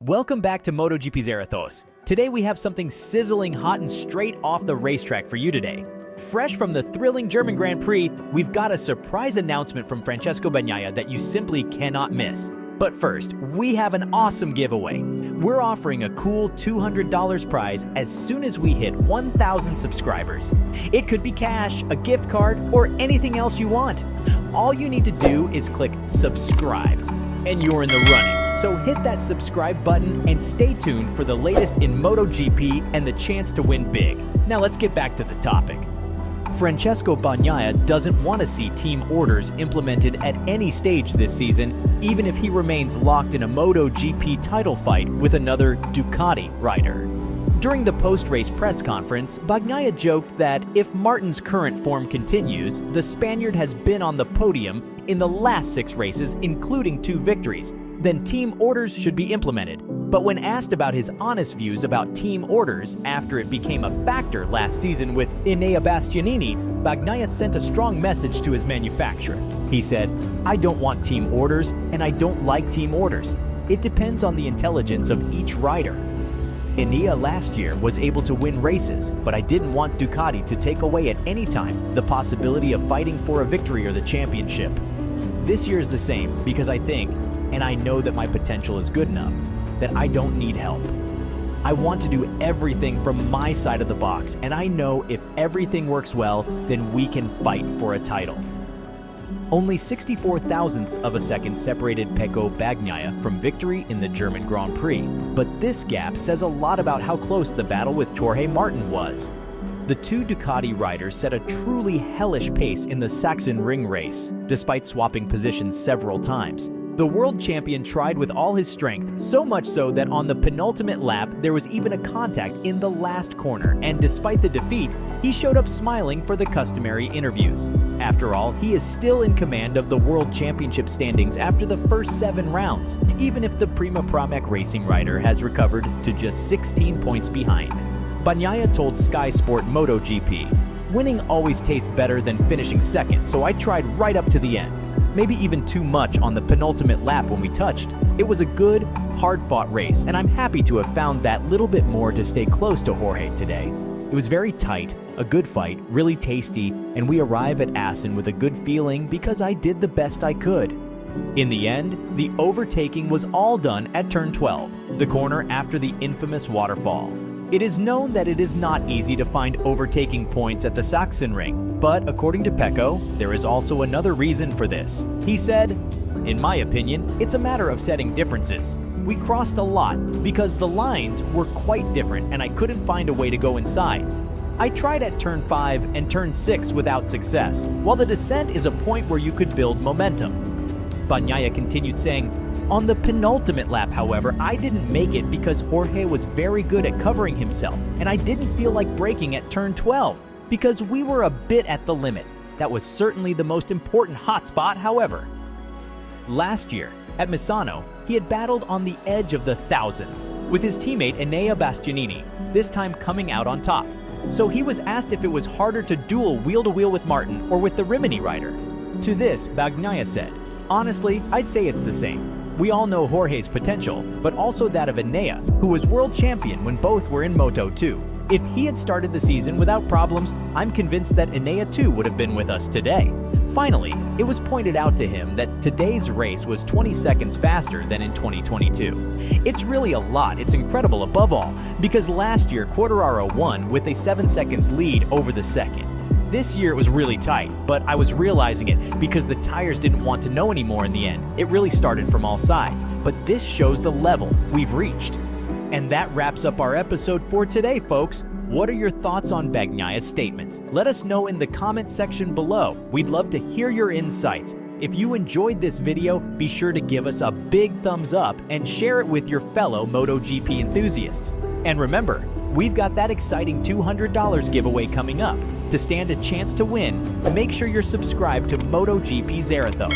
Welcome back to MotoGP Zarathos. Today we have something sizzling hot and straight off the racetrack for you today. Fresh from the thrilling German Grand Prix, we've got a surprise announcement from Francesco Bagnaia that you simply cannot miss. But first, we have an awesome giveaway. We're offering a cool $200 prize as soon as we hit 1,000 subscribers. It could be cash, a gift card, or anything else you want. All you need to do is click subscribe, and you're in the running. So hit that subscribe button and stay tuned for the latest in MotoGP and the chance to win big. Now let's get back to the topic. Francesco Bagnaia doesn't want to see team orders implemented at any stage this season, even if he remains locked in a MotoGP title fight with another Ducati rider. During the post-race press conference, Bagnaia joked that if Martin's current form continues, the Spaniard has been on the podium in the last 6 races, including 2 victories, then team orders should be implemented. But when asked about his honest views about team orders after it became a factor last season with Enea Bastianini, Bagnaia sent a strong message to his manufacturer. He said, "I don't want team orders, and I don't like team orders. It depends on the intelligence of each rider. Enea last year was able to win races, but I didn't want Ducati to take away at any time the possibility of fighting for a victory or the championship. This year is the same because I think, and I know that my potential is good enough, that I don't need help. I want to do everything from my side of the box, and I know if everything works well, then we can fight for a title." Only 64 thousandths of a second separated Pecco Bagnaia from victory in the German Grand Prix, but this gap says a lot about how close the battle with Jorge Martin was. The 2 Ducati riders set a truly hellish pace in the Sachsenring race, despite swapping positions several times. The world champion tried with all his strength, so much so that on the penultimate lap there was even a contact in the last corner, and despite the defeat, he showed up smiling for the customary interviews. After all, he is still in command of the World Championship standings after the first 7 rounds, even if the Prima Pramac racing rider has recovered to just 16 points behind. Bagnaia told Sky Sport MotoGP, "Winning always tastes better than finishing second, so I tried right up to the end. Maybe even too much on the penultimate lap when we touched. It was a good, hard-fought race, and I'm happy to have found that little bit more to stay close to Jorge today. It was very tight, a good fight, really tasty, and we arrive at Assen with a good feeling because I did the best I could." In the end, the overtaking was all done at turn 12, the corner after the infamous waterfall. It is known that it is not easy to find overtaking points at the Sachsenring, but according to Pecco, there is also another reason for this. He said, "In my opinion, it's a matter of setting differences. We crossed a lot because the lines were quite different and I couldn't find a way to go inside. I tried at turn 5 and turn 6 without success, while the descent is a point where you could build momentum." Bagnaia continued saying, "On the penultimate lap, however, I didn't make it because Jorge was very good at covering himself, and I didn't feel like braking at turn 12 because we were a bit at the limit. That was certainly the most important hotspot, however." Last year, at Misano, he had battled on the edge of the thousands with his teammate Enea Bastianini, this time coming out on top. So he was asked if it was harder to duel wheel-to-wheel with Martin or with the Rimini rider. To this, Bagnaia said, "Honestly, I'd say it's the same. We all know Jorge's potential, but also that of Enea, who was world champion when both were in Moto2. If he had started the season without problems, I'm convinced that Enea too would have been with us today." Finally, it was pointed out to him that today's race was 20 seconds faster than in 2022. It's really a lot, it's incredible above all, because last year Quartararo won with a 7 seconds lead over the second. This year it was really tight, but I was realizing it because the tires didn't want to know anymore in the end. It really started from all sides, but this shows the level we've reached. And that wraps up our episode for today, folks. What are your thoughts on Bagnaia's statements? Let us know in the comment section below. We'd love to hear your insights. If you enjoyed this video, be sure to give us a big thumbs up and share it with your fellow MotoGP enthusiasts. And remember, we've got that exciting $200 giveaway coming up. To stand a chance to win, make sure you're subscribed to MotoGP Zarathos.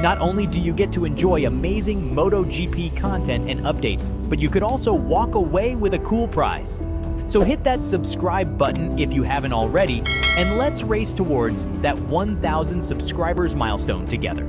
Not only do you get to enjoy amazing MotoGP content and updates, but you could also walk away with a cool prize. So hit that subscribe button if you haven't already, and let's race towards that 1,000 subscribers milestone together.